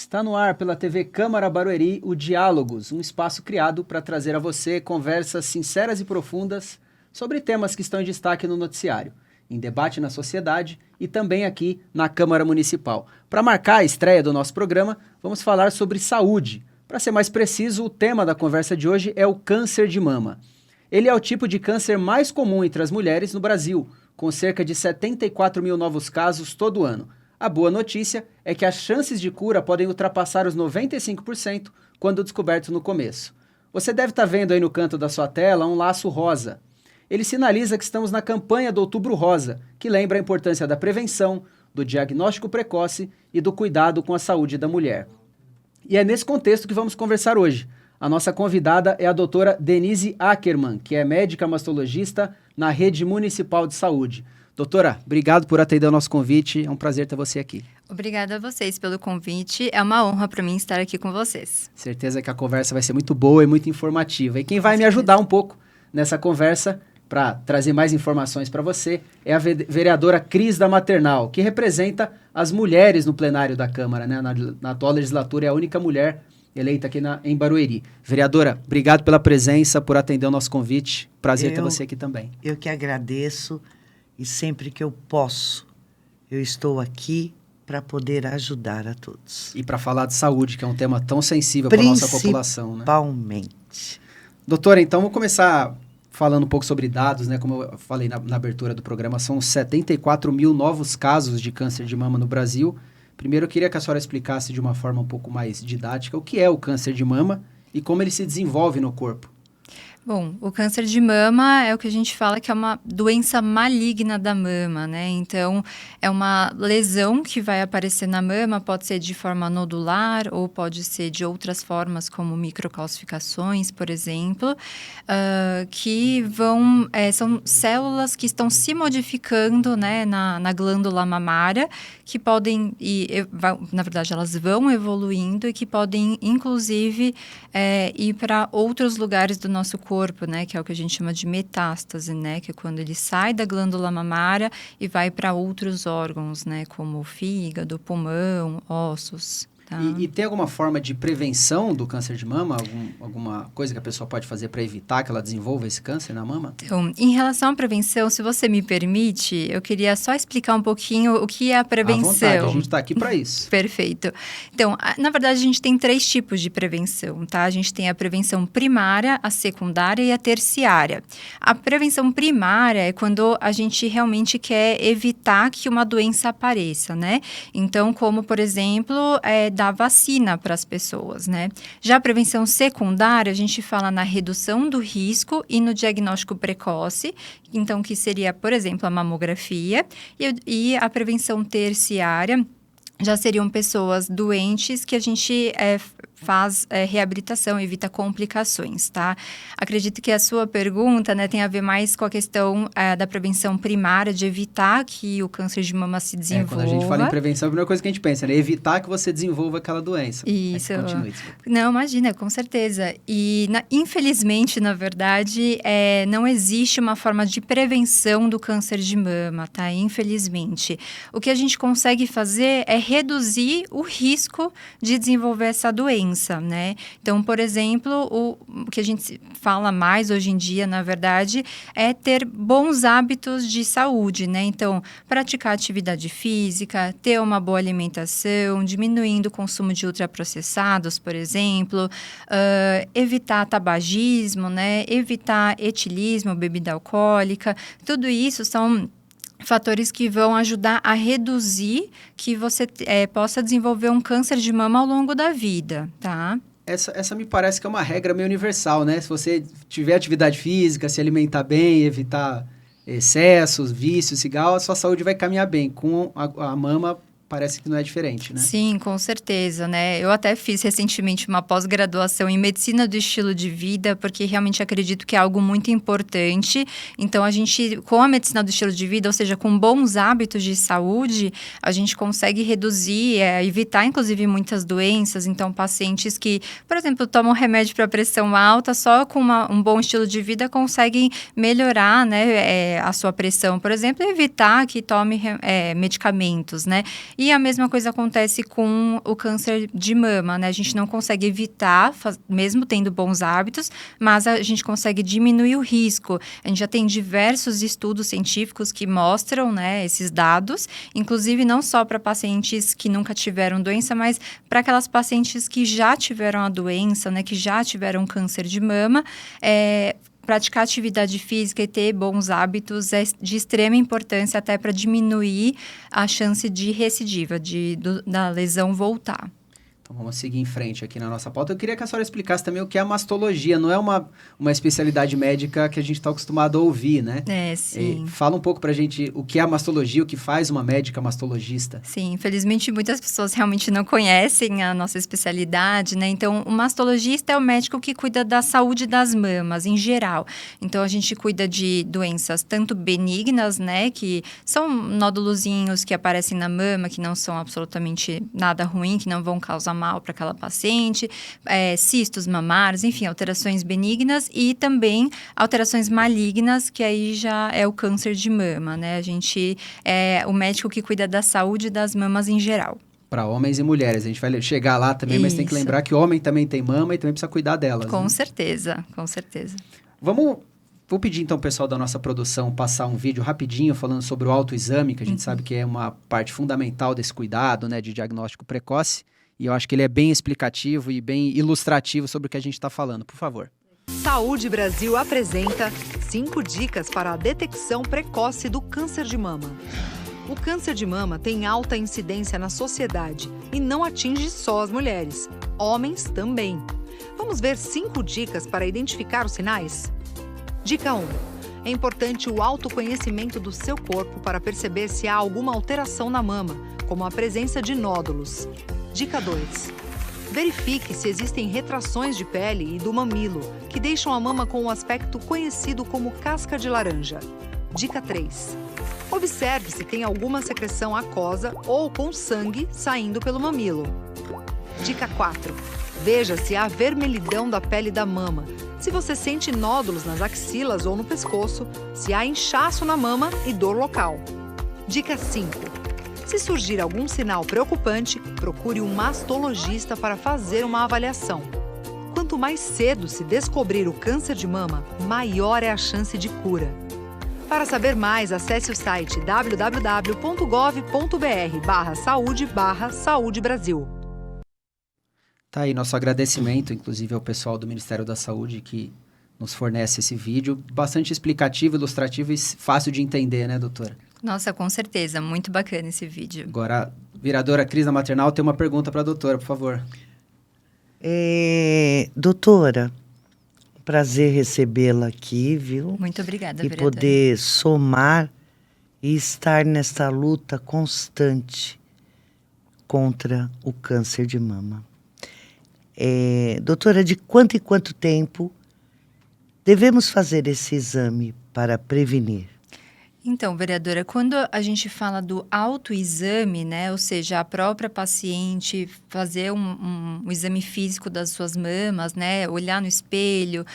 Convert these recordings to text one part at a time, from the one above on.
Está no ar pela TV Câmara Barueri o Diálogos, um espaço criado para trazer a você conversas sinceras e profundas sobre temas que estão em destaque no noticiário, em debate na sociedade e também aqui na Câmara Municipal. Para marcar a estreia do nosso programa, vamos falar sobre saúde. Para ser mais preciso, o tema da conversa de hoje é o câncer de mama. Ele é o tipo de câncer mais comum entre as mulheres no Brasil, com cerca de 74 mil novos casos todo ano. A boa notícia é que as chances de cura podem ultrapassar os 95% quando descoberto no começo. Você deve estar vendo aí no canto da sua tela um laço rosa. Ele sinaliza que estamos na campanha do Outubro Rosa, que lembra a importância da prevenção, do diagnóstico precoce e do cuidado com a saúde da mulher. E é nesse contexto que vamos conversar hoje. A nossa convidada é a doutora Denise Ackermann, que é médica mastologista na Rede Municipal de Saúde. Doutora, obrigado por atender o nosso convite, é um prazer ter você aqui. Obrigada a vocês pelo convite, é uma honra para mim estar aqui com vocês. Certeza que a conversa vai ser muito boa e muito informativa. E quem vai me ajudar um pouco nessa conversa, para trazer mais informações para você, é a vereadora Cris da Maternal, que representa as mulheres no plenário da Câmara, né? Na atual legislatura é a única mulher eleita aqui em Barueri. Vereadora, obrigado pela presença, por atender o nosso convite. Prazer ter você aqui também. Eu que agradeço. E sempre que eu posso, eu estou aqui para poder ajudar a todos. E para falar de saúde, que é um tema tão sensível para a nossa população, né? Principalmente. Doutora, então vamos começar falando um pouco sobre dados, né? Como eu falei na abertura do programa, são 74 mil novos casos de câncer de mama no Brasil. Primeiro, eu queria que a senhora explicasse de uma forma um pouco mais didática o que é o câncer de mama e como ele se desenvolve no corpo. Bom, o câncer de mama é o que a gente fala que é uma doença maligna da mama, né? Então, é uma lesão que vai aparecer na mama, pode ser de forma nodular ou pode ser de outras formas, como microcalcificações, por exemplo, que são células que estão se modificando, né, na glândula mamária, que podem, na verdade, elas vão evoluindo e que podem, inclusive, ir para outros lugares do nosso corpo, né, que é o que a gente chama de metástase, né, que é quando ele sai da glândula mamária e vai para outros órgãos, né, como o fígado, pulmão, ossos. Tá? E tem alguma forma de prevenção do câncer de mama? Alguma coisa que a pessoa pode fazer para evitar que ela desenvolva esse câncer na mama? Então, em relação à prevenção, se você me permite, eu queria só explicar um pouquinho o que é a prevenção. À vontade, a gente está aqui para isso. Perfeito. Então, na verdade, a gente tem 3 tipos de prevenção, tá? A gente tem a prevenção primária, a secundária e a terciária. A prevenção primária é quando a gente realmente quer evitar que uma doença apareça, né? Então, como, por exemplo, dar vacina para as pessoas, né? Já a prevenção secundária, a gente fala na redução do risco e no diagnóstico precoce, então que seria, por exemplo, a mamografia, e a prevenção terciária já seriam pessoas doentes que a gente faz reabilitação, evita complicações, tá? Acredito que a sua pergunta, né, tem a ver mais com a questão da prevenção primária, de evitar que o câncer de mama se desenvolva. Quando a gente fala em prevenção, a primeira coisa que a gente pensa é evitar que você desenvolva aquela doença. Isso. Continue. Não, imagina, com certeza. E, infelizmente, na verdade, não existe uma forma de prevenção do câncer de mama, tá? Infelizmente. O que a gente consegue fazer é reduzir o risco de desenvolver essa doença, né? Então, por exemplo, o que a gente fala mais hoje em dia, na verdade, é ter bons hábitos de saúde, né? Então, praticar atividade física, ter uma boa alimentação, diminuindo o consumo de ultraprocessados, por exemplo, evitar tabagismo, né? Evitar etilismo, bebida alcoólica, tudo isso são fatores que vão ajudar a reduzir que você possa desenvolver um câncer de mama ao longo da vida, tá? Essa me parece que é uma regra meio universal, né? Se você tiver atividade física, se alimentar bem, evitar excessos, vícios, cigarro, a sua saúde vai caminhar bem. Com a mama, parece que não é diferente, né? Sim, com certeza, né? Eu até fiz recentemente uma pós-graduação em medicina do estilo de vida, porque realmente acredito que é algo muito importante. Então, a gente, com a medicina do estilo de vida, ou seja, com bons hábitos de saúde, a gente consegue reduzir, evitar, inclusive, muitas doenças. Então, pacientes que, por exemplo, tomam remédio para pressão alta, só com um bom estilo de vida conseguem melhorar, né, a sua pressão, por exemplo, e evitar que tome medicamentos, né? E a mesma coisa acontece com o câncer de mama, né? A gente não consegue evitar, mesmo tendo bons hábitos, mas a gente consegue diminuir o risco. A gente já tem diversos estudos científicos que mostram, né, esses dados, inclusive não só para pacientes que nunca tiveram doença, mas para aquelas pacientes que já tiveram a doença, né, que já tiveram câncer de mama, praticar atividade física e ter bons hábitos é de extrema importância até para diminuir a chance de recidiva, da lesão voltar. Então vamos seguir em frente aqui na nossa pauta. Eu queria que a senhora explicasse também o que é a mastologia. Não é uma especialidade médica que a gente está acostumado a ouvir, né? Sim. Fala um pouco pra gente o que é a mastologia, o que faz uma médica mastologista. Sim, infelizmente muitas pessoas realmente não conhecem a nossa especialidade, né? Então, o mastologista é o médico que cuida da saúde das mamas, em geral. Então, a gente cuida de doenças tanto benignas, né? Que são nódulozinhos que aparecem na mama, que não são absolutamente nada ruim, que não vão causar mal para aquela paciente, cistos mamários, enfim, alterações benignas e também alterações malignas, que aí já é o câncer de mama, né? A gente é o médico que cuida da saúde das mamas em geral. Para homens e mulheres, a gente vai chegar lá também, mas tem que lembrar que homem também tem mama e também precisa cuidar delas. Com certeza, com certeza. Vou pedir então ao pessoal da nossa produção passar um vídeo rapidinho falando sobre o autoexame, que a gente sabe que é uma parte fundamental desse cuidado, né, de diagnóstico precoce. E eu acho que ele é bem explicativo e bem ilustrativo sobre o que a gente está falando. Por favor. Saúde Brasil apresenta 5 dicas para a detecção precoce do câncer de mama. O câncer de mama tem alta incidência na sociedade e não atinge só as mulheres, homens também. Vamos ver 5 dicas para identificar os sinais? Dica 1. É importante o autoconhecimento do seu corpo para perceber se há alguma alteração na mama, como a presença de nódulos. Dica 2. Verifique se existem retrações de pele e do mamilo, que deixam a mama com um aspecto conhecido como casca de laranja. Dica 3. Observe se tem alguma secreção aquosa ou com sangue saindo pelo mamilo. Dica 4. Veja se há vermelhidão da pele da mama, se você sente nódulos nas axilas ou no pescoço, se há inchaço na mama e dor local. Dica 5. Se surgir algum sinal preocupante, procure um mastologista para fazer uma avaliação. Quanto mais cedo se descobrir o câncer de mama, maior é a chance de cura. Para saber mais, acesse o site www.gov.br/saúde/Saúde Brasil. Tá aí nosso agradecimento, inclusive ao pessoal do Ministério da Saúde que nos fornece esse vídeo. Bastante explicativo, ilustrativo e fácil de entender, né, doutora? Nossa, com certeza. Muito bacana esse vídeo. Agora, a vereadora Cris da Maternal tem uma pergunta para a doutora, por favor. Doutora, prazer recebê-la aqui, viu? Muito obrigada, e vereadora. Poder somar e estar nessa luta constante contra o câncer de mama. Doutora, de quanto em quanto tempo devemos fazer esse exame para prevenir? Então, vereadora, quando a gente fala do autoexame, né, ou seja, a própria paciente fazer um exame físico das suas mamas, né, olhar no espelho,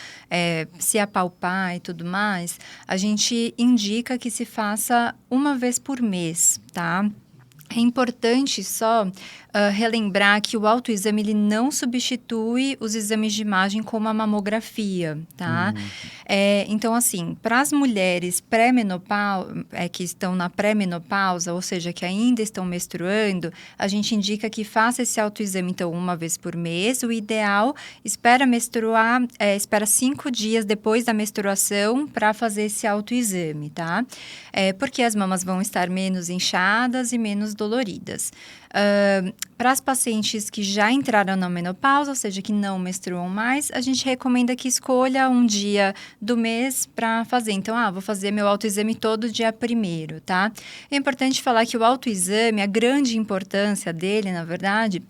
se apalpar e tudo mais, a gente indica que se faça uma vez por mês, tá? É importante só relembrar que o autoexame ele não substitui os exames de imagem como a mamografia, tá? Então, assim, para as mulheres que estão na pré-menopausa, ou seja, que ainda estão menstruando, a gente indica que faça esse autoexame, então, uma vez por mês. O ideal, espera 5 dias depois da menstruação para fazer esse autoexame, tá? Porque as mamas vão estar menos inchadas e menos doloridas. Para as pacientes que já entraram na menopausa, ou seja, que não menstruam mais, a gente recomenda que escolha um dia do mês para fazer. Então, vou fazer meu autoexame todo dia 1º, tá? É importante falar que o autoexame, a grande importância dele, na verdade,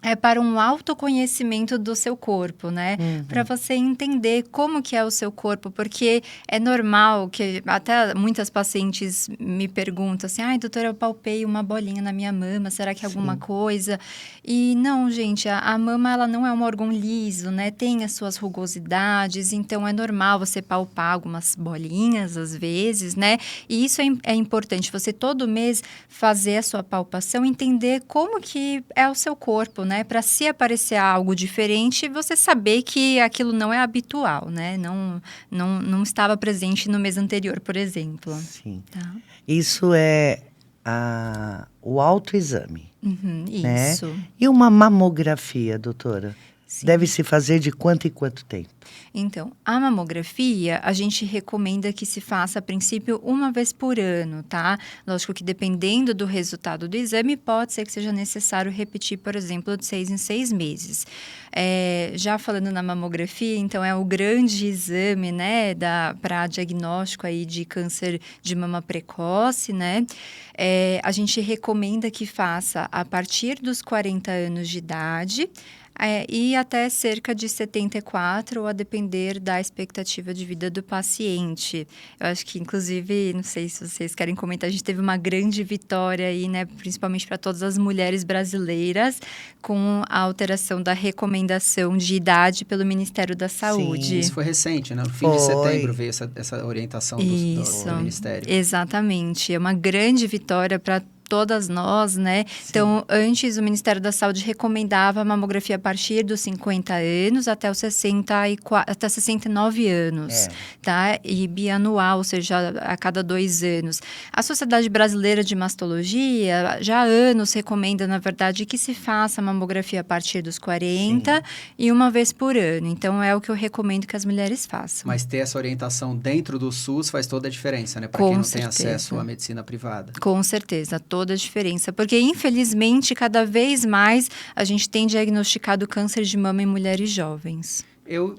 é para um autoconhecimento do seu corpo, né? Para você entender como que é o seu corpo, porque é normal que até muitas pacientes me perguntam assim, ai, doutora, eu palpei uma bolinha na minha mama, será que é alguma coisa? E não, gente, a mama, ela não é um órgão liso, né? Tem as suas rugosidades, então é normal você palpar algumas bolinhas, às vezes, né? E isso é importante, você todo mês fazer a sua palpação, entender como que é o seu corpo, né? Para se aparecer algo diferente, você saber que aquilo não é habitual, né? Não estava presente no mês anterior, por exemplo. Sim. Tá? Isso é o autoexame, né? Isso. E uma mamografia, doutora? Sim. Deve se fazer de quanto em quanto tempo? Então, a mamografia, a gente recomenda que se faça, a princípio, uma vez por ano, tá? Lógico que dependendo do resultado do exame, pode ser que seja necessário repetir, por exemplo, de 6 em 6 meses. Já falando na mamografia, então, é o grande exame, né, para diagnóstico aí de câncer de mama precoce, né? A gente recomenda que faça a partir dos 40 anos de idade, e até cerca de 74, ou a depender da expectativa de vida do paciente. Eu acho que, inclusive, não sei se vocês querem comentar, a gente teve uma grande vitória aí, né, principalmente para todas as mulheres brasileiras, com a alteração da recomendação de idade pelo Ministério da Saúde. Sim, Isso foi recente, né? No fim de setembro veio essa orientação do Ministério. Exatamente. É uma grande vitória para todas nós, né? Sim. Então, antes o Ministério da Saúde recomendava a mamografia a partir dos 50 anos até os 69 anos, tá? E bianual, ou seja, a cada 2 anos. A Sociedade Brasileira de Mastologia já há anos recomenda, na verdade, que se faça a mamografia a partir dos 40 e uma vez por ano. Então, é o que eu recomendo que as mulheres façam. Mas ter essa orientação dentro do SUS faz toda a diferença, né? Para quem não tem acesso à medicina privada. Com certeza, toda a diferença, porque infelizmente cada vez mais a gente tem diagnosticado câncer de mama em mulheres jovens.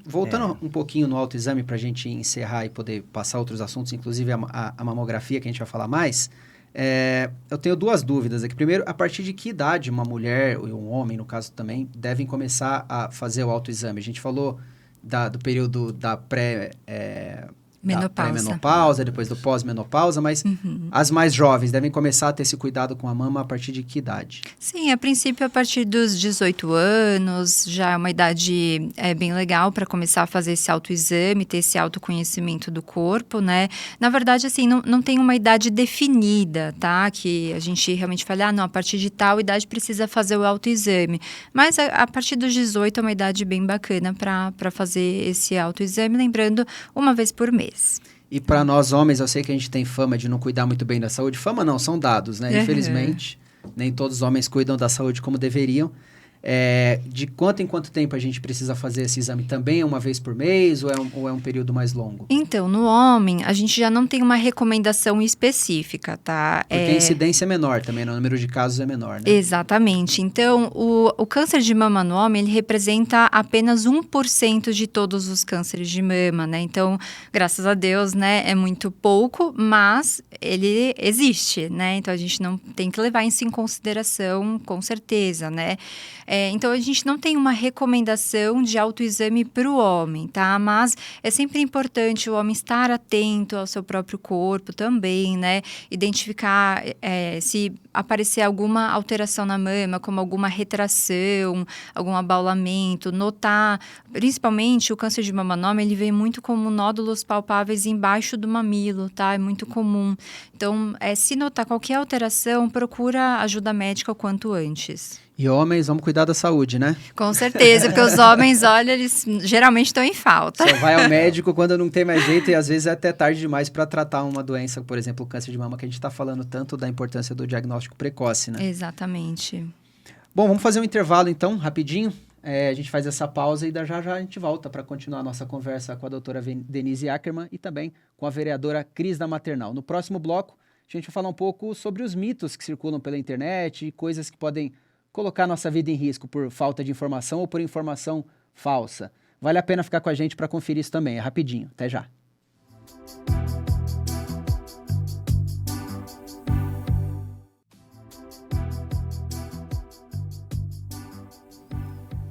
Voltando um pouquinho no autoexame para a gente encerrar e poder passar outros assuntos, inclusive a mamografia, que a gente vai falar mais, eu tenho 2 dúvidas aqui. Primeiro, a partir de que idade uma mulher, ou um homem, no caso também, devem começar a fazer o autoexame? A gente falou do período da pré-menopausa, depois do pós-menopausa, mas as mais jovens devem começar a ter esse cuidado com a mama a partir de que idade? Sim, a princípio a partir dos 18 anos, já é uma idade bem legal para começar a fazer esse autoexame, ter esse autoconhecimento do corpo, né? Na verdade, assim, não tem uma idade definida, tá? Que a gente realmente fala, não, a partir de tal idade precisa fazer o autoexame. Mas a partir dos 18 é uma idade bem bacana para fazer esse autoexame, lembrando, uma vez por mês. E para nós homens, eu sei que a gente tem fama de não cuidar muito bem da saúde. Fama não, são dados, né? Infelizmente, nem todos os homens cuidam da saúde como deveriam. De quanto em quanto tempo a gente precisa fazer esse exame? Também é uma vez por mês ou é um período mais longo? Então, no homem, a gente já não tem uma recomendação específica, tá? Porque a incidência é menor também, o número de casos é menor, né? Exatamente. Então, o câncer de mama no homem, ele representa apenas 1% de todos os cânceres de mama, né? Então, graças a Deus, né, é muito pouco, mas ele existe, né? Então, a gente não tem que levar isso em consideração, com certeza, né? Então, a gente não tem uma recomendação de autoexame para o homem, tá? Mas é sempre importante o homem estar atento ao seu próprio corpo também, né? Identificar se aparecer alguma alteração na mama, como alguma retração, algum abaulamento, notar, principalmente o câncer de mama no homem, ele vem muito como nódulos palpáveis embaixo do mamilo, tá? É muito comum. Então, se notar qualquer alteração, procura ajuda médica o quanto antes. E homens, vamos cuidar da saúde, né? Com certeza, porque os homens, olha, eles geralmente estão em falta. Só vai ao médico quando não tem mais jeito e às vezes é até tarde demais para tratar uma doença, por exemplo, o câncer de mama, que a gente está falando tanto da importância do diagnóstico precoce, né? Exatamente. Bom, vamos fazer um intervalo então, rapidinho. A gente faz essa pausa e já a gente volta para continuar a nossa conversa com a doutora Denise Ackermann e também com a vereadora Cris da Maternal. No próximo bloco, a gente vai falar um pouco sobre os mitos que circulam pela internet e coisas que podem colocar nossa vida em risco por falta de informação ou por informação falsa. Vale a pena ficar com a gente para conferir isso também. É rapidinho. Até já.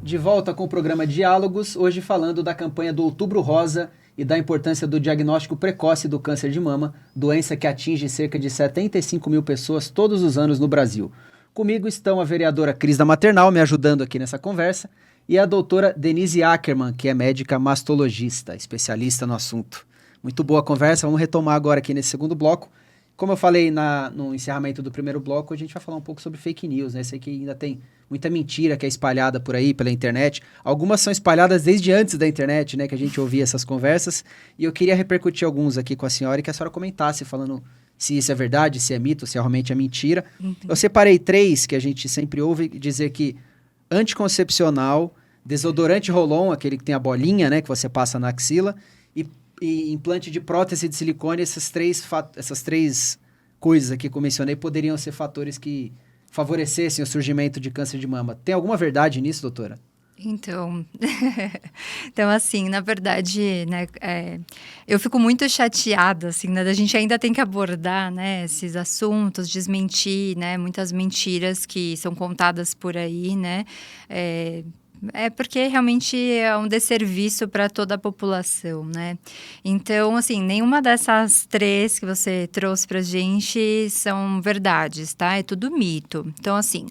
De volta com o programa Diálogos, hoje falando da campanha do Outubro Rosa e da importância do diagnóstico precoce do câncer de mama, doença que atinge cerca de 75 mil pessoas todos os anos no Brasil. Comigo estão a vereadora Cris da Maternal, me ajudando aqui nessa conversa, e a doutora Denise Ackerman, que é médica mastologista, especialista no assunto. Muito boa conversa, vamos retomar agora aqui nesse segundo bloco. Como eu falei no encerramento do primeiro bloco, a gente vai falar um pouco sobre fake news, né? Sei que ainda tem muita mentira que é espalhada por aí, pela internet. Algumas são espalhadas desde antes da internet, né? Que a gente ouvia essas conversas. E eu queria repercutir alguns aqui com a senhora e que a senhora comentasse, falando se isso é verdade, se é mito, se realmente é mentira. Eu separei 3 que a gente sempre ouve dizer que anticoncepcional, desodorante Rolon, aquele que tem a bolinha, né? Que você passa na axila, e implante de prótese de silicone, essas três coisas aqui que eu mencionei poderiam ser fatores que favorecessem o surgimento de câncer de mama. Tem alguma verdade nisso, doutora? Então, assim, na verdade, né, eu fico muito chateada, assim, né, a gente ainda tem que abordar, né, esses assuntos, desmentir, né, muitas mentiras que são contadas por aí, né, porque realmente é um desserviço para toda a população, né? Então, assim, nenhuma dessas 3 que você trouxe pra gente são verdades, tá? É tudo mito. Então, assim,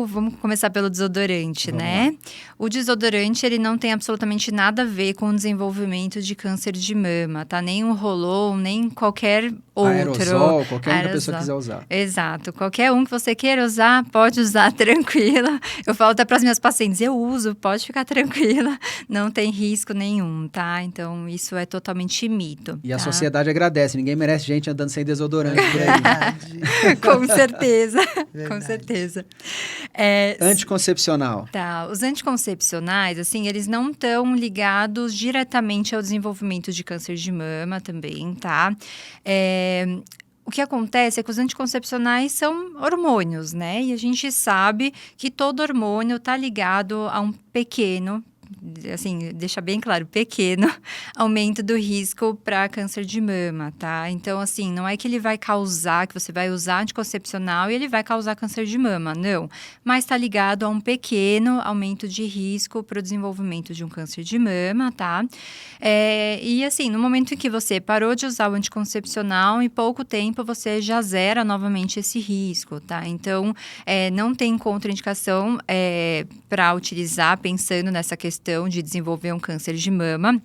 vamos começar pelo desodorante, né? O desodorante, ele não tem absolutamente nada a ver com o desenvolvimento de câncer de mama, tá? Nem o Rolon, nem qualquer outro. Aerosol, qualquer um que a pessoa quiser usar. Exato. Qualquer um que você queira usar, pode usar tranquila. Eu falo até para as minhas pacientes, eu uso, pode ficar tranquila. Não tem risco nenhum, tá? Então, isso é totalmente mito. E tá? a sociedade agradece. Ninguém merece gente andando sem desodorante por aí. Com certeza. Com certeza. Anticoncepcional. Tá, os anticoncepcionais, assim, eles não estão ligados diretamente ao desenvolvimento de câncer de mama também, tá? O que acontece é que os anticoncepcionais são hormônios, né? E a gente sabe que todo hormônio está ligado a um pequeno, assim, deixa bem claro, pequeno aumento do risco para câncer de mama, tá? Então, assim, não é que ele vai causar, que você vai usar anticoncepcional e ele vai causar câncer de mama, não. Mas está ligado a um pequeno aumento de risco para o desenvolvimento de um câncer de mama, tá? E, assim, no momento em que você parou de usar o anticoncepcional, em pouco tempo você já zera novamente esse risco, tá? Então, não tem contraindicação para utilizar pensando nessa questão de desenvolver um câncer de mama,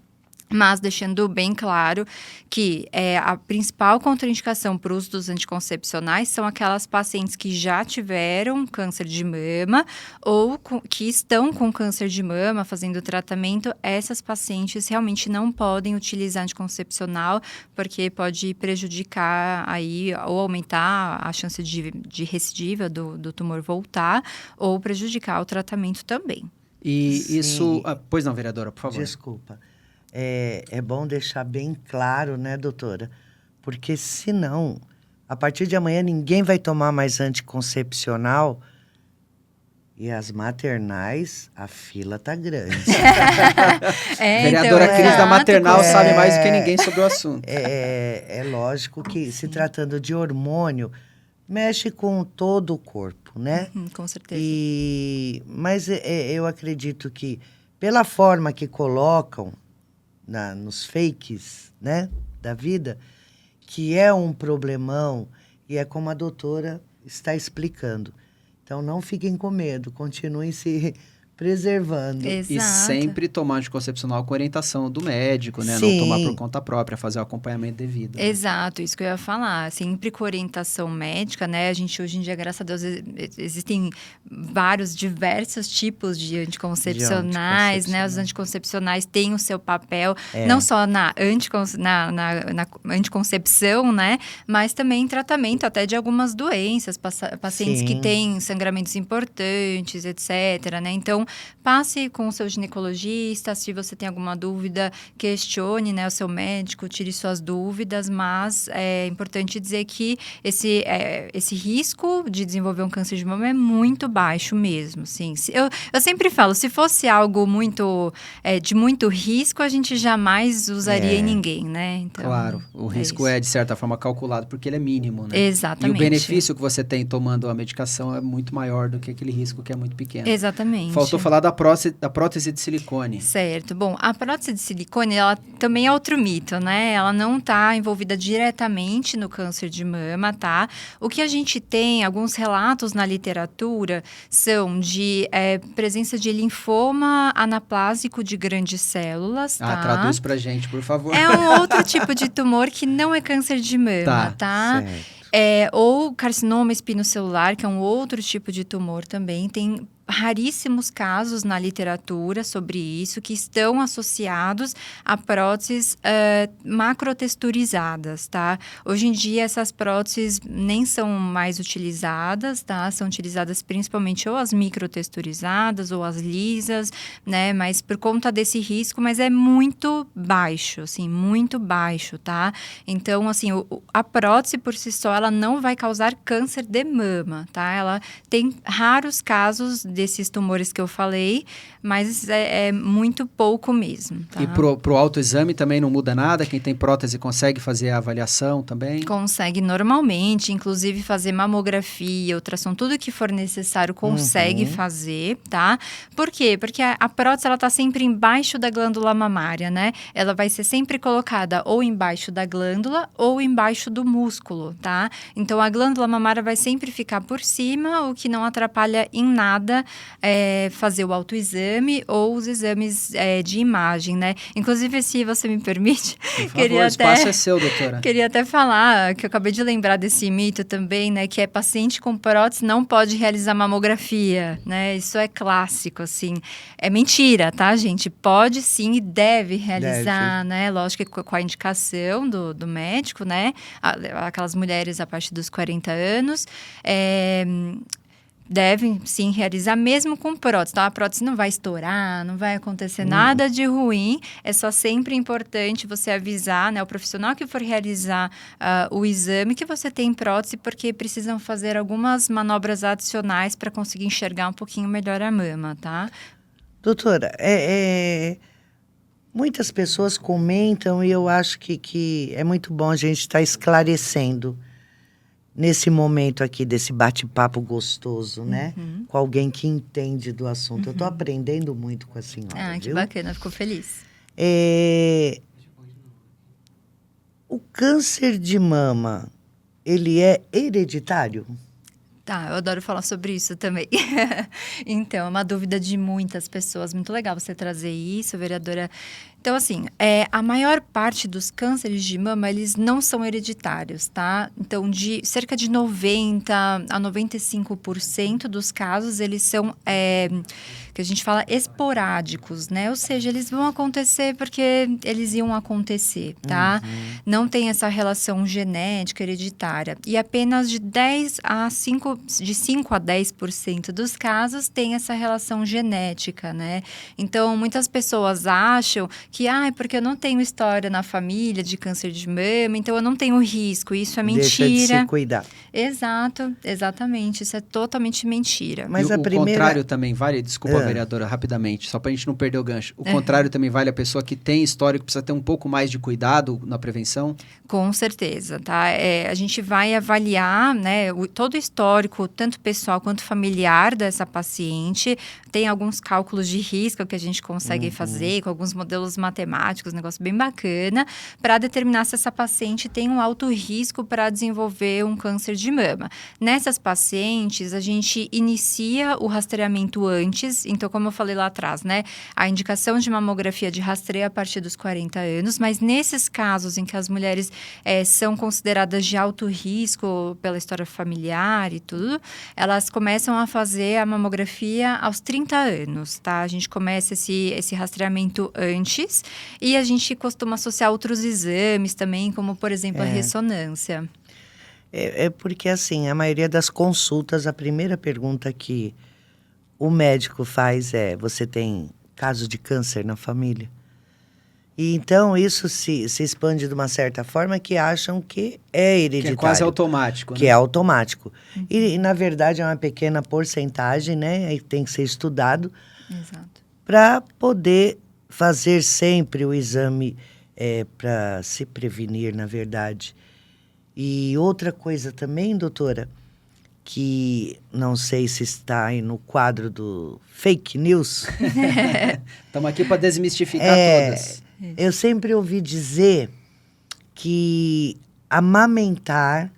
mas deixando bem claro que a principal contraindicação para o uso dos anticoncepcionais são aquelas pacientes que já tiveram câncer de mama ou que estão com câncer de mama fazendo tratamento. Essas pacientes realmente não podem utilizar anticoncepcional porque pode prejudicar aí ou aumentar a chance de recidiva do tumor voltar ou prejudicar o tratamento também. E Sim. isso... pois não, vereadora, por favor. Desculpa. É bom deixar bem claro, né, doutora? Porque senão, a partir de amanhã, ninguém vai tomar mais anticoncepcional e as maternais, a fila tá grande. Vereadora Cris da Maternal sabe mais do que ninguém sobre o assunto. É lógico que, se tratando de hormônio, mexe com todo o corpo, né? Com certeza. Mas eu acredito que, pela forma que colocam nos fakes, né, da vida, que é um problemão, e é como a doutora está explicando. Então, não fiquem com medo, continuem se preservando. Exato. E sempre tomar anticoncepcional com orientação do médico, né? Sim. Não tomar por conta própria, fazer o acompanhamento devido. Né? Exato, isso que eu ia falar. Sempre com orientação médica, né? A gente, hoje em dia, graças a Deus, existem diversos tipos de anticoncepcionais, né? Os anticoncepcionais têm o seu papel, não só na anticoncepção, né? Mas também em tratamento até de algumas doenças, pacientes que têm sangramentos importantes, etc, né? Então, passe com o seu ginecologista, se você tem alguma dúvida, questione, né, o seu médico, tire suas dúvidas, mas é importante dizer que esse risco de desenvolver um câncer de mama é muito baixo mesmo, sim. Eu sempre falo, se fosse algo de muito risco, a gente jamais usaria em ninguém, né? Então, claro, o risco é, de certa forma, calculado porque ele é mínimo, né? Exatamente. E o benefício que você tem tomando a medicação é muito maior do que aquele risco que é muito pequeno. Exatamente. Faltou faltou falar da prótese de silicone. Certo. Bom, a prótese de silicone, ela também é outro mito, né? Ela não está envolvida diretamente no câncer de mama, tá? O que a gente tem, alguns relatos na literatura, são de presença de linfoma anaplásico de grandes células, tá? Traduz pra gente, por favor. É um outro tipo de tumor que não é câncer de mama, tá? Certo. Ou carcinoma espinocelular, que é um outro tipo de tumor também. Tem raríssimos casos na literatura sobre isso que estão associados a próteses macrotexturizadas, tá? Hoje em dia, essas próteses nem são mais utilizadas, tá? São utilizadas principalmente ou as microtexturizadas ou as lisas, né? Mas por conta desse risco, mas é muito baixo, assim, muito baixo, tá? Então, assim, a prótese por si só, ela não vai causar câncer de mama, tá? Ela tem raros casos desses tumores que eu falei, mas é muito pouco mesmo. Tá? E pro autoexame também não muda nada? Quem tem prótese consegue fazer a avaliação também? Consegue normalmente, inclusive fazer mamografia, ultrassom, tudo que for necessário consegue fazer, tá? Por quê? Porque a prótese, ela tá sempre embaixo da glândula mamária, né? Ela vai ser sempre colocada ou embaixo da glândula ou embaixo do músculo, tá? Então, a glândula mamária vai sempre ficar por cima, o que não atrapalha em nada fazer o autoexame ou os exames de imagem, né? Inclusive, se você me permite, Por favor, o espaço é seu, doutora. Queria até falar, que eu acabei de lembrar desse mito também, né? Que paciente com prótese não pode realizar mamografia, né? Isso é clássico, assim. É mentira, tá, gente? Pode sim e deve realizar, né? Lógico que com a indicação do médico, né? Aquelas mulheres a partir dos 40 anos, devem, sim, realizar mesmo com prótese. Então, a prótese não vai estourar, não vai acontecer nada de ruim. É só sempre importante você avisar, né, o profissional que for realizar o exame que você tem prótese, porque precisam fazer algumas manobras adicionais para conseguir enxergar um pouquinho melhor a mama, tá? Doutora, muitas pessoas comentam e eu acho que é muito bom a gente estar esclarecendo nesse momento aqui desse bate-papo gostoso, né? Com alguém que entende do assunto. Eu estou aprendendo muito com a senhora, Que viu? bacana, ficou feliz. O câncer de mama, ele é hereditário? Tá, eu adoro falar sobre isso também. Então, é uma dúvida de muitas pessoas. Muito legal você trazer isso, vereadora. Então, assim, a maior parte dos cânceres de mama, eles não são hereditários, tá? Então, de cerca de 90% a 95% dos casos, eles são, que a gente fala, esporádicos, né? Ou seja, eles vão acontecer porque eles iam acontecer, tá? Não tem essa relação genética hereditária. E apenas de 5 a 10% dos casos tem essa relação genética, né? Então, muitas pessoas acham que, é porque eu não tenho história na família de câncer de mama, então eu não tenho risco. Isso é mentira. Deixa de se cuidar. Exato, exatamente. Isso é totalmente mentira. Mas o contrário também vale, desculpa, vereadora, rapidamente, só pra gente não perder o gancho. O contrário também vale a pessoa que tem histórico, precisa ter um pouco mais de cuidado na prevenção? Com certeza, tá? A gente vai avaliar, né, todo o histórico, tanto pessoal quanto familiar dessa paciente. Tem alguns cálculos de risco que a gente consegue fazer, com alguns modelos matemáticos, um negócio bem bacana, para determinar se essa paciente tem um alto risco para desenvolver um câncer de mama. Nessas pacientes, a gente inicia o rastreamento antes. Então, como eu falei lá atrás, né, a indicação de mamografia de rastreio a partir dos 40 anos, mas nesses casos em que as mulheres são consideradas de alto risco pela história familiar e tudo, elas começam a fazer a mamografia aos 30 anos, tá? A gente começa esse rastreamento antes e a gente costuma associar outros exames também, como, por exemplo, a ressonância. Porque, assim, a maioria das consultas, a primeira pergunta que o médico faz você tem caso de câncer na família? E então isso se expande de uma certa forma que acham que é hereditário. Que é quase automático. Que é automático. E, na verdade, é uma pequena porcentagem, né? E tem que ser estudado. Exato. Para poder fazer sempre o exame para se prevenir, na verdade. E outra coisa também, doutora, que não sei se está aí no quadro do fake news. Estamos aqui para desmistificar todas. Eu sempre ouvi dizer que amamentar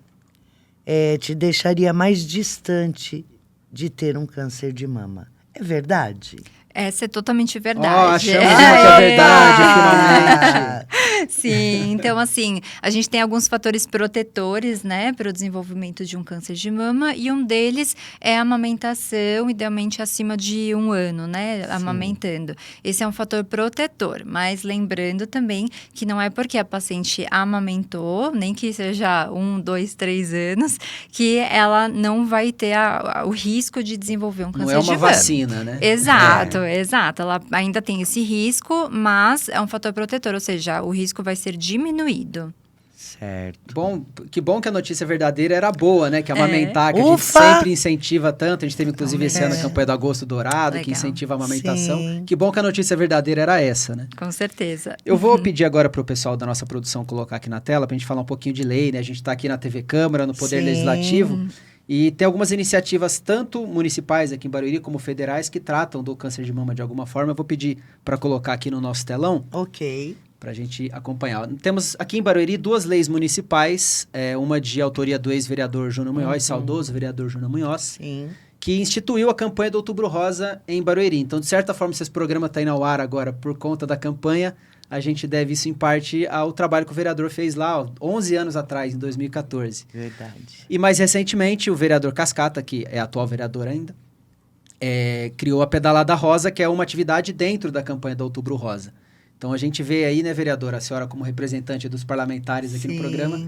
te deixaria mais distante de ter um câncer de mama. É verdade? Essa é totalmente verdade. Achamos uma que é verdade, finalmente. Sim, então assim, a gente tem alguns fatores protetores, né, para o desenvolvimento de um câncer de mama, e um deles é a amamentação, idealmente acima de 1 ano, né, amamentando. Esse é um fator protetor, mas lembrando também que não é porque a paciente amamentou, nem que seja 1, 2, 3 anos, que ela não vai ter o risco de desenvolver um câncer de mama. Não é uma vacina, né? Exato, exato. Ela ainda tem esse risco, mas é um fator protetor, ou seja, o risco vai ser diminuído. Certo. Bom, que bom que a notícia verdadeira era boa, né? Que amamentar, que a gente Ufa! sempre incentiva tanto. A gente teve, inclusive, esse ano a campanha do Agosto Dourado, que Legal. incentiva a amamentação. Sim. Que bom que a notícia verdadeira era essa, né? Com certeza. Eu vou pedir agora para o pessoal da nossa produção colocar aqui na tela, para a gente falar um pouquinho de lei, né? A gente está aqui na TV Câmara, no Poder Sim. Legislativo, e tem algumas iniciativas, tanto municipais aqui em Barueri, como federais, que tratam do câncer de mama de alguma forma. Eu vou pedir para colocar aqui no nosso telão, Ok. para a gente acompanhar. Temos aqui em Barueri 2 leis municipais, uma de autoria do ex-vereador Júnior Munhoz, saudoso vereador Júnior Munhoz, Sim. que instituiu a campanha do Outubro Rosa em Barueri. Então, de certa forma, se esse programa está indo ao ar agora por conta da campanha, a gente deve isso em parte ao trabalho que o vereador fez lá, 11 anos atrás, em 2014. Verdade. E mais recentemente, o vereador Cascata, que é atual vereador ainda, criou a Pedalada Rosa, que é uma atividade dentro da campanha do Outubro Rosa. Então, a gente vê aí, né, vereadora, a senhora como representante dos parlamentares aqui no programa,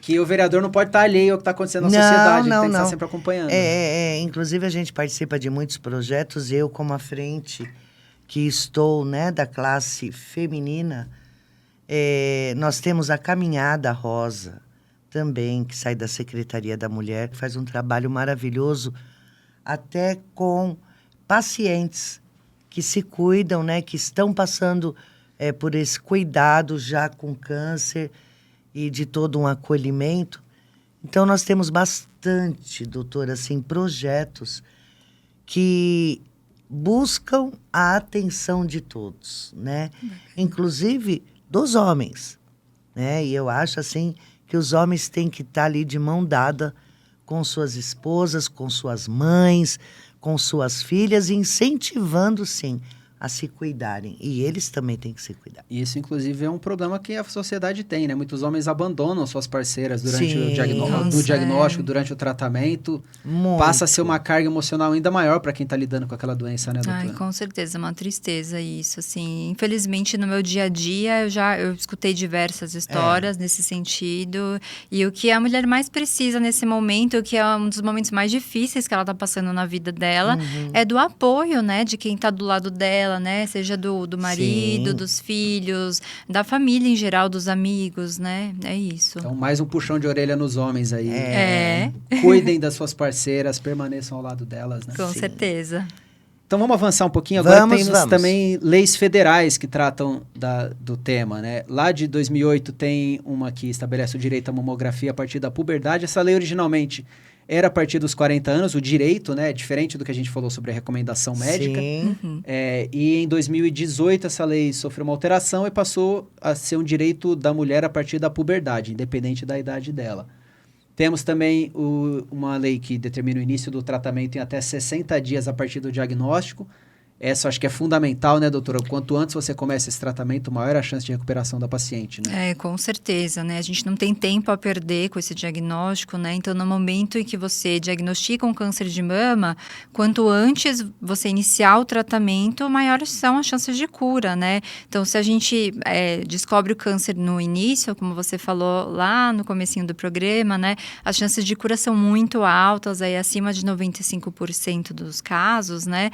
que o vereador não pode estar alheio ao que está acontecendo na sociedade, ele tem que estar sempre acompanhando. Inclusive, a gente participa de muitos projetos, eu como à frente, que estou, né, da classe feminina, nós temos a Caminhada Rosa, também, que sai da Secretaria da Mulher, que faz um trabalho maravilhoso, até com pacientes que se cuidam, né, que estão passando por esse cuidado já com câncer e de todo um acolhimento. Então, nós temos bastante, doutora, assim, projetos que buscam a atenção de todos, né? Inclusive dos homens, né? E eu acho, assim, que os homens têm que estar ali de mão dada com suas esposas, com suas mães, com suas filhas, incentivando, sim, a se cuidarem. E eles também têm que se cuidar. Isso, inclusive, é um problema que a sociedade tem, né? Muitos homens abandonam suas parceiras durante Sim. no diagnóstico, durante o tratamento. Muito. Passa a ser uma carga emocional ainda maior para quem está lidando com aquela doença, né, doutora? Ai, com certeza, é uma tristeza isso, assim. Infelizmente, no meu dia a dia, eu escutei diversas histórias nesse sentido. E o que a mulher mais precisa nesse momento, o que é um dos momentos mais difíceis que ela está passando na vida dela, é do apoio, né? De quem está do lado dela, né? Seja do marido, Sim. dos filhos, da família em geral, dos amigos, né? É isso. Então, mais um puxão de orelha nos homens aí. É. Cuidem das suas parceiras, permaneçam ao lado delas, né? Com certeza. Então, vamos avançar um pouquinho. Agora temos Vamos. também leis federais que tratam do tema, né? Lá de 2008 tem uma que estabelece o direito à mamografia a partir da puberdade. Essa lei originalmente era a partir dos 40 anos, o direito, né? Diferente do que a gente falou sobre a recomendação médica. Sim. E em 2018 essa lei sofreu uma alteração e passou a ser um direito da mulher a partir da puberdade, independente da idade dela. Temos também uma lei que determina o início do tratamento em até 60 dias a partir do diagnóstico. Essa acho que é fundamental, né, doutora? Quanto antes você começa esse tratamento, maior a chance de recuperação da paciente, né? Com certeza, né? A gente não tem tempo a perder com esse diagnóstico, né? Então, no momento em que você diagnostica um câncer de mama, quanto antes você iniciar o tratamento, maiores são as chances de cura, né? Então, se a gente descobre o câncer no início, como você falou lá no comecinho do programa, né? As chances de cura são muito altas, aí acima de 95% dos casos, né?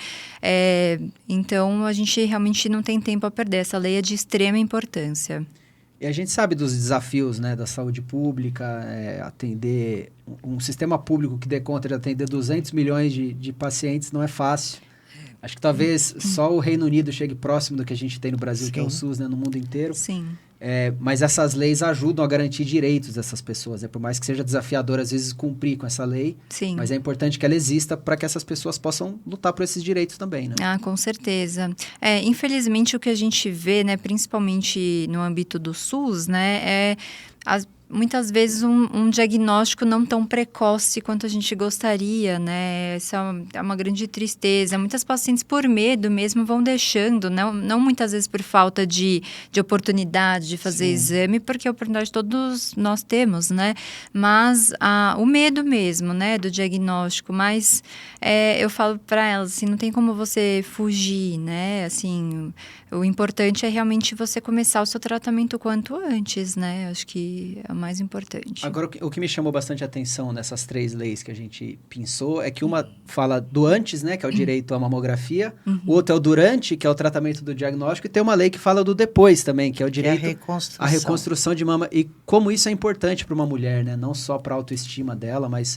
Então, a gente realmente não tem tempo a perder. Essa lei é de extrema importância. E a gente sabe dos desafios, né, da saúde pública, atender um sistema público que dê conta de atender 200 milhões de pacientes não é fácil. Acho que talvez só o Reino Unido chegue próximo do que a gente tem no Brasil, que é o SUS, né, no mundo inteiro. Sim. Mas essas leis ajudam a garantir direitos dessas pessoas, né? Por mais que seja desafiador, às vezes, cumprir com essa lei, Sim. mas é importante que ela exista para que essas pessoas possam lutar por esses direitos também, né? Ah, com certeza. Infelizmente, o que a gente vê, né, principalmente no âmbito do SUS, né, muitas vezes um diagnóstico não tão precoce quanto a gente gostaria, né? Isso é uma grande tristeza. Muitas pacientes, por medo mesmo, vão deixando, não muitas vezes por falta de oportunidade de fazer exame, porque a oportunidade todos nós temos, né? Mas o medo mesmo, né, do diagnóstico. Mas eu falo para elas, assim, não tem como você fugir, né? Assim, o importante é realmente você começar o seu tratamento o quanto antes, né? Acho que é o mais importante. Agora, o que me chamou bastante atenção nessas 3 leis que a gente pensou é que uma fala do antes, né, que é o direito à mamografia, o outro é o durante, que é o tratamento do diagnóstico, e tem uma lei que fala do depois também, que é o direito à reconstrução de mama. E como isso é importante para uma mulher, né? Não só para a autoestima dela, mas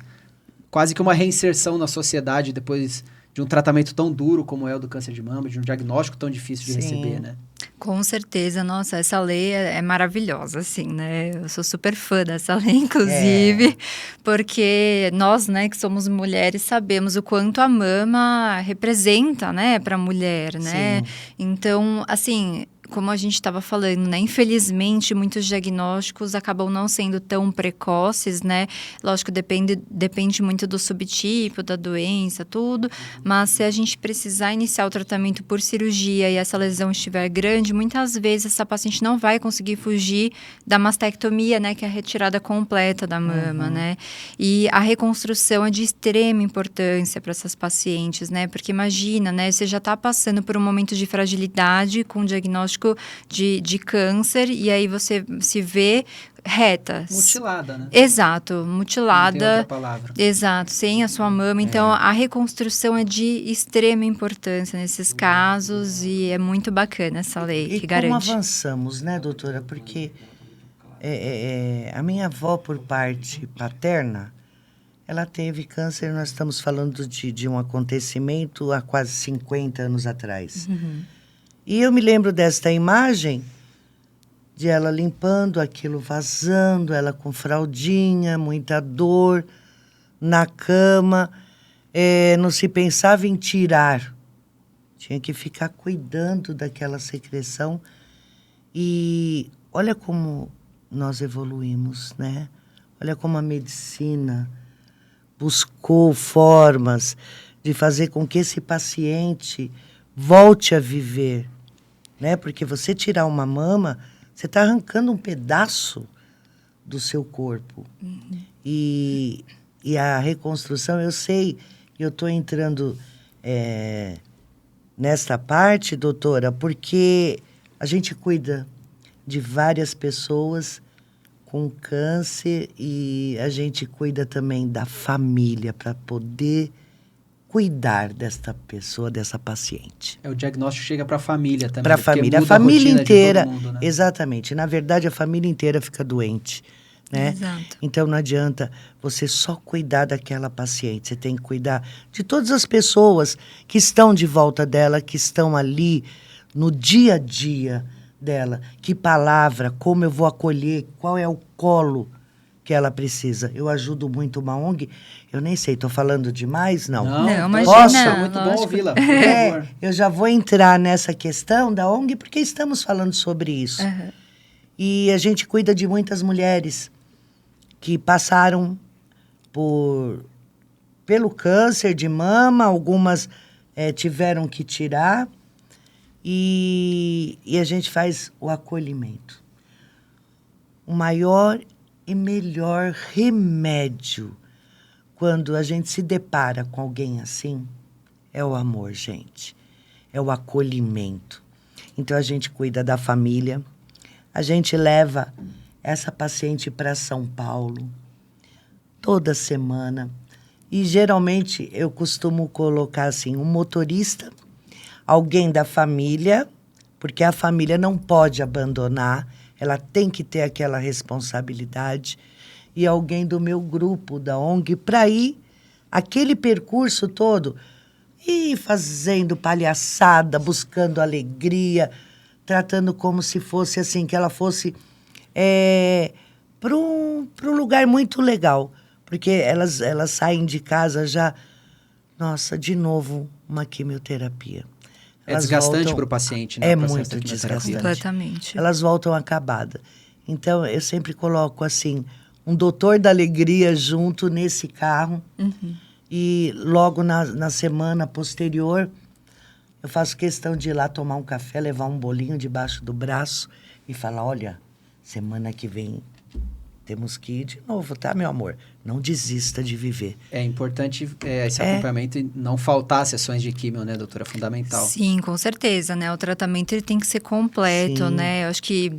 quase que uma reinserção na sociedade depois de um tratamento tão duro como é o do câncer de mama, de um diagnóstico tão difícil de receber, né? Com certeza, nossa, essa lei é maravilhosa, assim, né? Eu sou super fã dessa lei, inclusive, porque nós, né, que somos mulheres, sabemos o quanto a mama representa, né, para a mulher, né? Sim. Então, assim, como a gente estava falando, né? Infelizmente, muitos diagnósticos acabam não sendo tão precoces, né? Lógico, depende muito do subtipo, da doença, tudo. Mas se a gente precisar iniciar o tratamento por cirurgia e essa lesão estiver grande, muitas vezes essa paciente não vai conseguir fugir da mastectomia, né? Que é a retirada completa da mama, né? E a reconstrução é de extrema importância para essas pacientes, né? Porque imagina, né? Você já está passando por um momento de fragilidade com o diagnóstico de câncer, e aí você se vê reta. Mutilada, né? Exato, mutilada. Não tem outra palavra. Exato, sem a sua mama. Então, a reconstrução é de extrema importância nesses casos, e é muito bacana essa lei que garante. E como avançamos, né, doutora? Porque a minha avó, por parte paterna, ela teve câncer, nós estamos falando de um acontecimento há quase 50 anos atrás. E eu me lembro desta imagem de ela limpando aquilo, vazando, ela com fraldinha, muita dor, na cama. Não se pensava em tirar. Tinha que ficar cuidando daquela secreção. E olha como nós evoluímos, né? Olha como a medicina buscou formas de fazer com que esse paciente volte a viver. Né? Porque você tirar uma mama, você está arrancando um pedaço do seu corpo. E a reconstrução, eu sei, eu estou entrando nesta parte, doutora, porque a gente cuida de várias pessoas com câncer e a gente cuida também da família para poder cuidar desta pessoa, dessa paciente. O diagnóstico chega para a família também. Para a família. A família inteira. Mundo, né? Exatamente. Na verdade, a família inteira fica doente. Né? Exato. Então, não adianta você só cuidar daquela paciente. Você tem que cuidar de todas as pessoas que estão de volta dela, que estão ali no dia a dia dela. Que palavra, como eu vou acolher, qual é o colo que ela precisa. Eu ajudo muito uma ONG. Eu nem sei, estou falando demais? Não, imagina. Posso? Muito bom ouvi-la. Eu já vou entrar nessa questão da ONG, porque estamos falando sobre isso. E a gente cuida de muitas mulheres que passaram pelo câncer de mama, algumas tiveram que tirar, e a gente faz o acolhimento. O maior e melhor remédio quando a gente se depara com alguém assim é o amor, gente. É o acolhimento. Então, a gente cuida da família, a gente leva essa paciente para São Paulo toda semana. E, geralmente, eu costumo colocar, assim, um motorista, alguém da família, porque a família não pode abandonar, ela tem que ter aquela responsabilidade, e alguém do meu grupo, da ONG, para ir aquele percurso todo, e fazendo palhaçada, buscando alegria, tratando como se fosse assim, que ela fosse para um lugar muito legal. Porque elas saem de casa já, nossa, de novo, uma quimioterapia. É desgastante para o paciente, né? É muito desgastante. Completamente. Elas voltam acabadas. Então, eu sempre coloco, assim, um doutor da alegria junto nesse carro. Uhum. E logo na semana posterior, eu faço questão de ir lá tomar um café, levar um bolinho debaixo do braço e falar, olha, semana que vem temos que ir de novo, tá, meu amor? Não desista de viver. É importante esse acompanhamento e não faltar sessões de químio, né, doutora? É fundamental. Sim, com certeza, né? O tratamento ele tem que ser completo, Sim. né? Eu acho que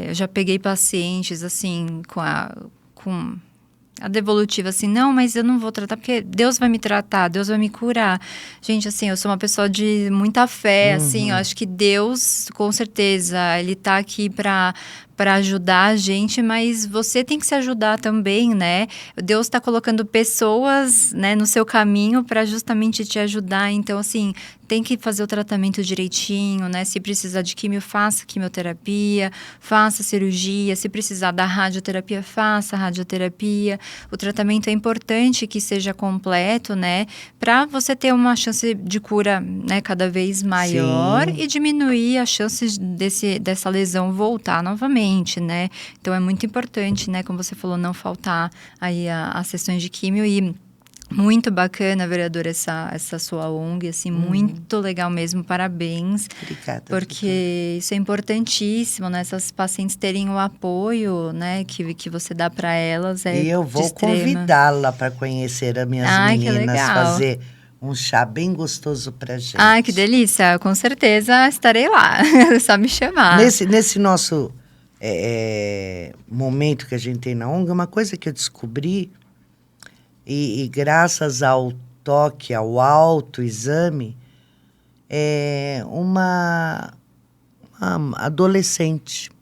eu já peguei pacientes, assim, com a devolutiva, assim, não, mas eu não vou tratar, porque Deus vai me tratar, Deus vai me curar. Gente, assim, eu sou uma pessoa de muita fé, assim, eu acho que Deus, com certeza, Ele tá aqui para ajudar a gente, mas você tem que se ajudar também, né? Deus está colocando pessoas, né, no seu caminho para justamente te ajudar. Então, assim, tem que fazer o tratamento direitinho, né? Se precisar de químio, faça quimioterapia, faça cirurgia. Se precisar da radioterapia, faça radioterapia. O tratamento é importante que seja completo, né? Para você ter uma chance de cura, né, cada vez maior. Sim. E diminuir as chances dessa lesão voltar novamente, né? Então, é muito importante, né? Como você falou, não faltar aí as sessões de químio e... Muito bacana, vereadora, essa sua ONG, assim, muito legal mesmo, parabéns. Obrigada. Porque isso é importantíssimo, né? Essas pacientes terem o apoio, né, que você dá para elas. E eu vou convidá-la para conhecer as minhas meninas, fazer um chá bem gostoso pra gente. Ai, que delícia! Com certeza estarei lá, é só me chamar. Nesse nosso momento que a gente tem na ONG, uma coisa que eu descobri, e graças ao toque, ao autoexame, uma adolescente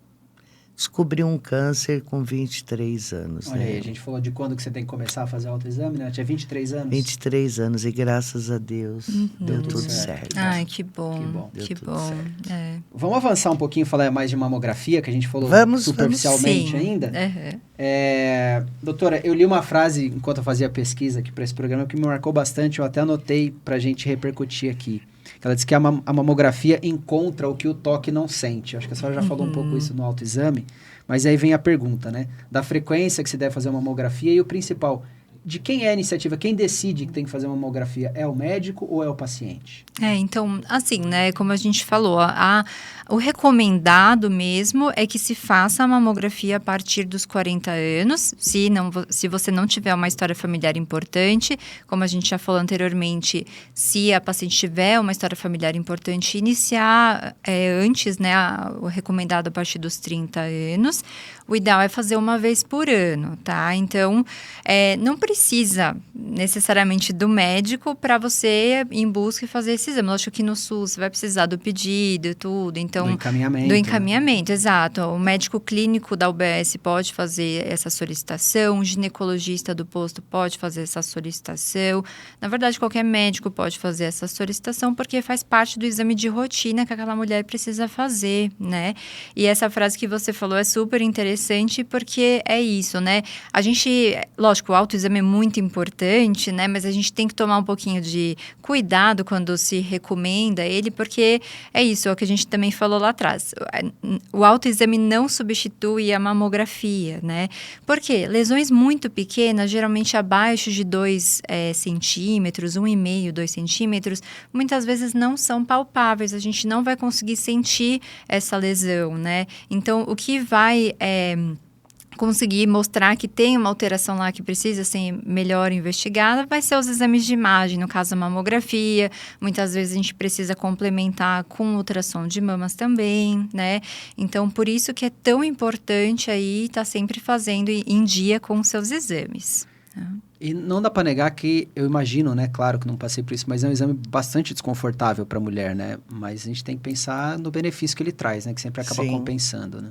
descobriu um câncer com 23 anos. Olha aí, a gente falou de quando que você tem que começar a fazer autoexame, né? Tinha 23 anos. 23 anos e graças a Deus deu tudo certo. Ai, que bom, que bom. Vamos avançar um pouquinho e falar mais de mamografia, que a gente falou superficialmente ainda? Doutora, eu li uma frase enquanto eu fazia pesquisa aqui para esse programa que me marcou bastante, eu até anotei para a gente repercutir aqui. Ela disse que a mamografia encontra o que o toque não sente. Acho que a senhora já falou um pouco isso no autoexame, mas aí vem a pergunta, né? Da frequência que se deve fazer uma mamografia e o principal, de quem é a iniciativa? Quem decide que tem que fazer uma mamografia? É o médico ou é o paciente? Então, assim, né, como a gente falou, o recomendado mesmo é que se faça a mamografia a partir dos 40 anos, se você não tiver uma história familiar importante, como a gente já falou anteriormente, se a paciente tiver uma história familiar importante, iniciar antes, né, o recomendado a partir dos 30 anos, o ideal é fazer uma vez por ano, tá? Então, não precisa necessariamente do médico para você ir em busca e fazer esse exame. Lógico que no SUS você vai precisar do pedido e tudo, então... Do encaminhamento, exato. O médico clínico da UBS pode fazer essa solicitação, o ginecologista do posto pode fazer essa solicitação. Na verdade, qualquer médico pode fazer essa solicitação porque faz parte do exame de rotina que aquela mulher precisa fazer, né? E essa frase que você falou é super interessante porque é isso, né? A gente, lógico, o autoexame é muito importante, né? Mas a gente tem que tomar um pouquinho de cuidado quando se recomenda ele, porque é isso, é o que a gente também falou lá atrás. O autoexame não substitui a mamografia, né? Por quê? Lesões muito pequenas, geralmente abaixo de 2 centímetros, 1,5, 2 centímetros, muitas vezes não são palpáveis, a gente não vai conseguir sentir essa lesão, né? Então, o que vai... conseguir mostrar que tem uma alteração lá que precisa ser melhor investigada, vai ser os exames de imagem, no caso a mamografia. Muitas vezes a gente precisa complementar com ultrassom de mamas também, né? Então, por isso que é tão importante aí estar sempre fazendo em dia com os seus exames. E não dá para negar que, eu imagino, né? Claro que não passei por isso, mas é um exame bastante desconfortável para a mulher, né? Mas a gente tem que pensar no benefício que ele traz, né? Que sempre acaba compensando, né?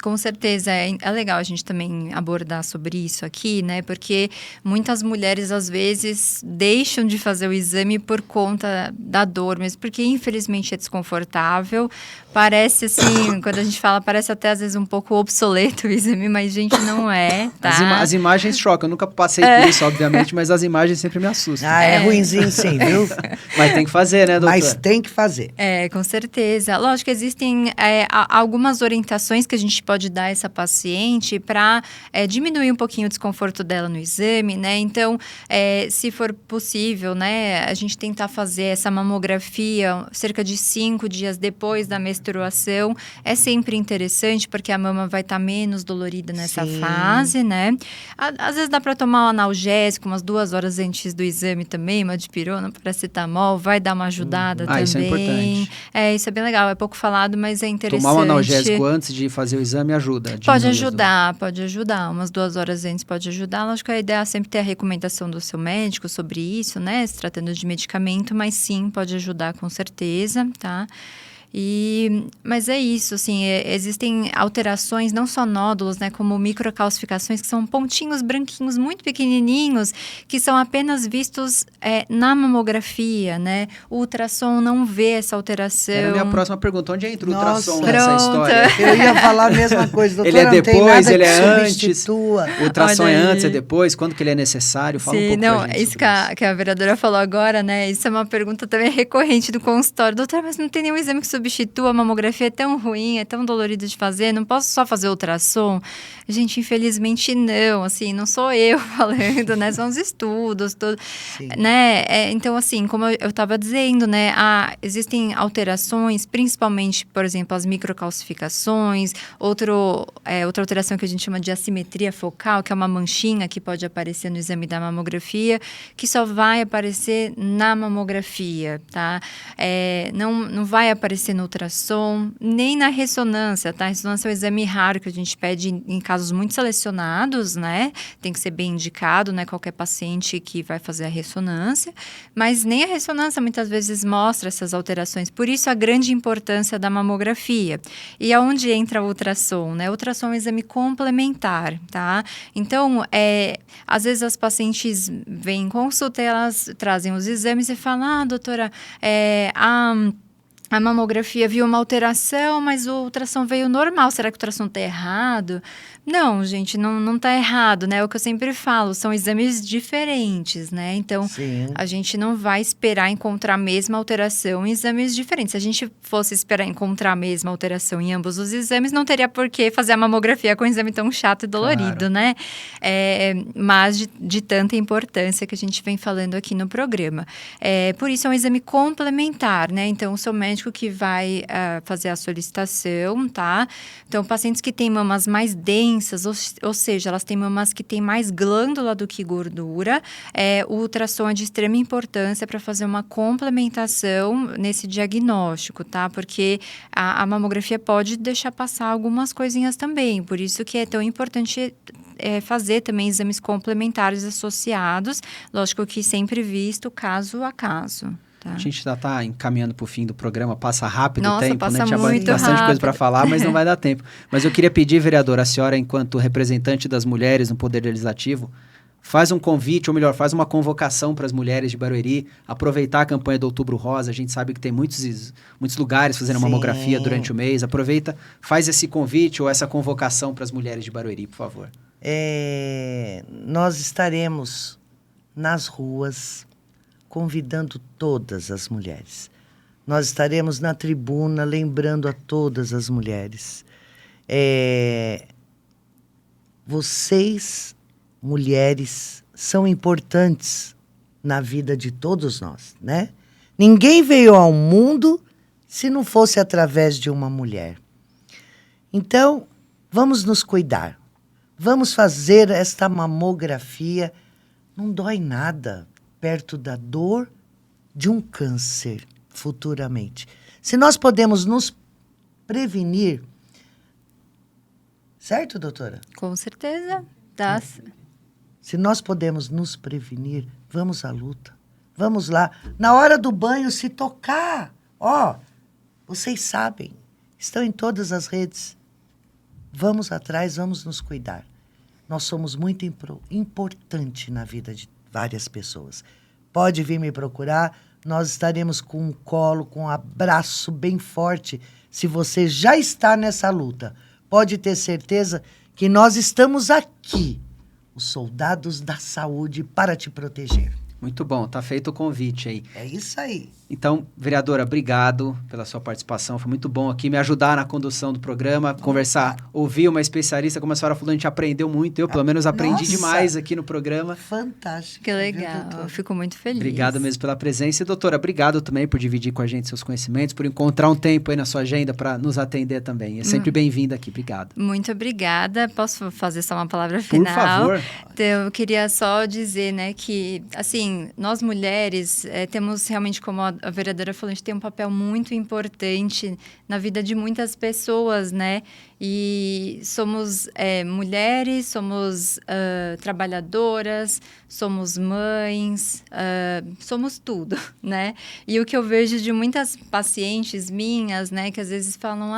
Com certeza. É legal a gente também abordar sobre isso aqui, né? Porque muitas mulheres, às vezes, deixam de fazer o exame por conta da dor mesmo, porque infelizmente é desconfortável. Parece assim, quando a gente fala, parece até às vezes um pouco obsoleto o exame, mas gente, não é, tá? As imagens chocam. Eu nunca passei por isso, obviamente, mas as imagens sempre me assustam. É ruinzinho sim, viu? Mas tem que fazer, né, doutora? Mas tem que fazer. Com certeza. Lógico que existem algumas orientações que a gente pode dar a essa paciente para diminuir um pouquinho o desconforto dela no exame, né? Então, se for possível, né, a gente tentar fazer essa mamografia cerca de 5 dias depois da menstruação. É sempre interessante, porque a mama vai estar menos dolorida nessa fase, né? Às vezes dá para tomar um analgésico umas 2 horas antes do exame também, uma dipirona, paracetamol, vai dar uma ajudada também. Isso é importante. Isso é bem legal, é pouco falado, mas é interessante. Tomar um analgésico antes de fazer o exame ajuda. Pode ajudar. Umas 2 horas antes pode ajudar. Lógico que a ideia é sempre ter a recomendação do seu médico sobre isso, né? Se tratando de medicamento, mas sim, pode ajudar com certeza, tá? Mas é isso, assim, existem alterações, não só nódulos, né, como microcalcificações, que são pontinhos branquinhos muito pequenininhos, que são apenas vistos na mamografia, né? O ultrassom não vê essa alteração. Era a minha próxima pergunta, onde entra o ultrassom pronto. nessa história? Eu ia falar a mesma coisa, doutora, Ele é depois, ele é antes? Substitua. O ultrassom é antes, é depois? Quando que ele é necessário? Fala um pouco pra gente isso que a vereadora falou agora, né? Isso é uma pergunta também recorrente do consultório. Doutora, mas não tem nenhum exame que substitua, a mamografia é tão ruim, é tão dolorido de fazer, não posso só fazer ultrassom? Gente, infelizmente não, assim, não sou eu falando, né? São os estudos, tudo, né? Então, assim, como eu estava dizendo, né? Existem alterações, principalmente, por exemplo, as microcalcificações, outra alteração que a gente chama de assimetria focal, que é uma manchinha que pode aparecer no exame da mamografia, que só vai aparecer na mamografia, tá? Não vai aparecer no ultrassom, nem na ressonância, tá? A ressonância é um exame raro que a gente pede em casos muito selecionados, né? Tem que ser bem indicado, né? Qualquer paciente que vai fazer a ressonância, mas nem a ressonância muitas vezes mostra essas alterações. Por isso, a grande importância da mamografia. E aonde entra o ultrassom, né? O ultrassom é um exame complementar, tá? Então, às vezes as pacientes vêm em consulta e elas trazem os exames e falam, doutora, a mamografia viu uma alteração, mas o ultrassom veio normal. Será que o ultrassom está errado? Não, gente, não está errado, né? É o que eu sempre falo, são exames diferentes, né? Então, a gente não vai esperar encontrar a mesma alteração em exames diferentes. Se a gente fosse esperar encontrar a mesma alteração em ambos os exames, não teria por que fazer a mamografia com um exame tão chato e dolorido, né? Mas de tanta importância que a gente vem falando aqui no programa. Por isso, é um exame complementar, né? Então, o seu médico que vai fazer a solicitação, tá? Então, pacientes que têm mamas mais densas, ou seja, elas têm mamas que têm mais glândula do que gordura, o ultrassom é de extrema importância para fazer uma complementação nesse diagnóstico, tá? Porque a mamografia pode deixar passar algumas coisinhas também, por isso que é tão importante fazer também exames complementares associados, lógico que sempre visto caso a caso. Tá. A gente já está encaminhando para o fim do programa, passa rápido o tempo, passa né? Tinha muito bastante rápido. coisa para falar, mas não vai dar tempo. Mas eu queria pedir, vereadora, a senhora, enquanto representante das mulheres no Poder Legislativo, faz um convite, ou melhor, faz uma convocação para as mulheres de Barueri, aproveitar a campanha do Outubro Rosa. A gente sabe que tem muitos lugares fazendo mamografia durante o mês. Aproveita, faz esse convite ou essa convocação para as mulheres de Barueri, por favor. Nós estaremos nas ruas convidando todas as mulheres. Nós estaremos na tribuna lembrando a todas as mulheres. Vocês, mulheres, são importantes na vida de todos nós, né? Ninguém veio ao mundo se não fosse através de uma mulher. Então, vamos nos cuidar. Vamos fazer esta mamografia. Não dói nada perto da dor de um câncer futuramente. Se nós podemos nos prevenir, certo, doutora? Com certeza. Se nós podemos nos prevenir, vamos à luta. Vamos lá. Na hora do banho, se tocar. Vocês sabem. Estão em todas as redes. vamos atrás, vamos nos cuidar. Nós somos muito importante na vida de várias pessoas. Pode vir me procurar, nós estaremos com um colo, com um abraço bem forte. Se você já está nessa luta, pode ter certeza que nós estamos aqui, os soldados da saúde, para te proteger. Muito bom, tá feito o convite aí. É isso aí. Então, vereadora, obrigado pela sua participação. Foi muito bom aqui me ajudar na condução do programa, conversar, ouvir uma especialista, como a senhora falou, a gente aprendeu muito. Eu, pelo menos, aprendi demais aqui no programa. Fantástico. Que legal, eu fico muito feliz. Obrigado mesmo pela presença. E, doutora, obrigado também por dividir com a gente seus conhecimentos, por encontrar um tempo aí na sua agenda para nos atender também. É sempre bem-vinda aqui. Obrigado. Muito obrigada. Posso fazer só uma palavra Por final? favor. Então, eu queria só dizer, né, que, assim, nós mulheres temos realmente, como a vereadora falou, a gente tem um papel muito importante na vida de muitas pessoas, né? E somos mulheres, somos trabalhadoras, somos mães, somos tudo, né? E o que eu vejo de muitas pacientes minhas, né, que às vezes falam,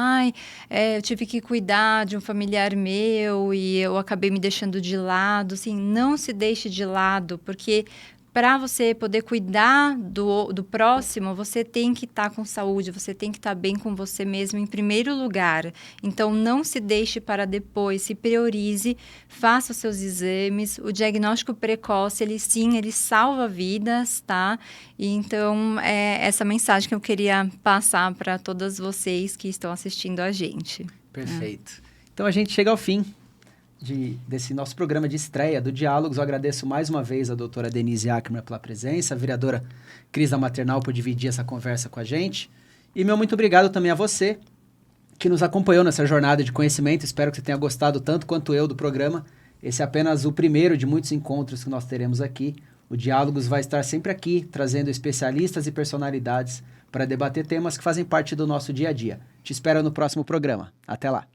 eu tive que cuidar de um familiar meu e eu acabei me deixando de lado. Assim, não se deixe de lado, porque para você poder cuidar do próximo, você tem que estar com saúde, você tem que estar bem com você mesmo em primeiro lugar. Então, não se deixe para depois, se priorize, faça os seus exames. O diagnóstico precoce, ele salva vidas, tá? E então, é essa mensagem que eu queria passar para todas vocês que estão assistindo a gente. Perfeito. Então, a gente chega ao fim desse nosso programa de estreia do Diálogos. Eu agradeço mais uma vez a doutora Denise Ackermann pela presença, a vereadora Cris da Maternal por dividir essa conversa com a gente. E meu muito obrigado também a você que nos acompanhou nessa jornada de conhecimento. Espero que você tenha gostado tanto quanto eu do programa. Esse é apenas o primeiro de muitos encontros que nós teremos aqui. O Diálogos vai estar sempre aqui, trazendo especialistas e personalidades para debater temas que fazem parte do nosso dia a dia. Te espero no próximo programa. Até lá!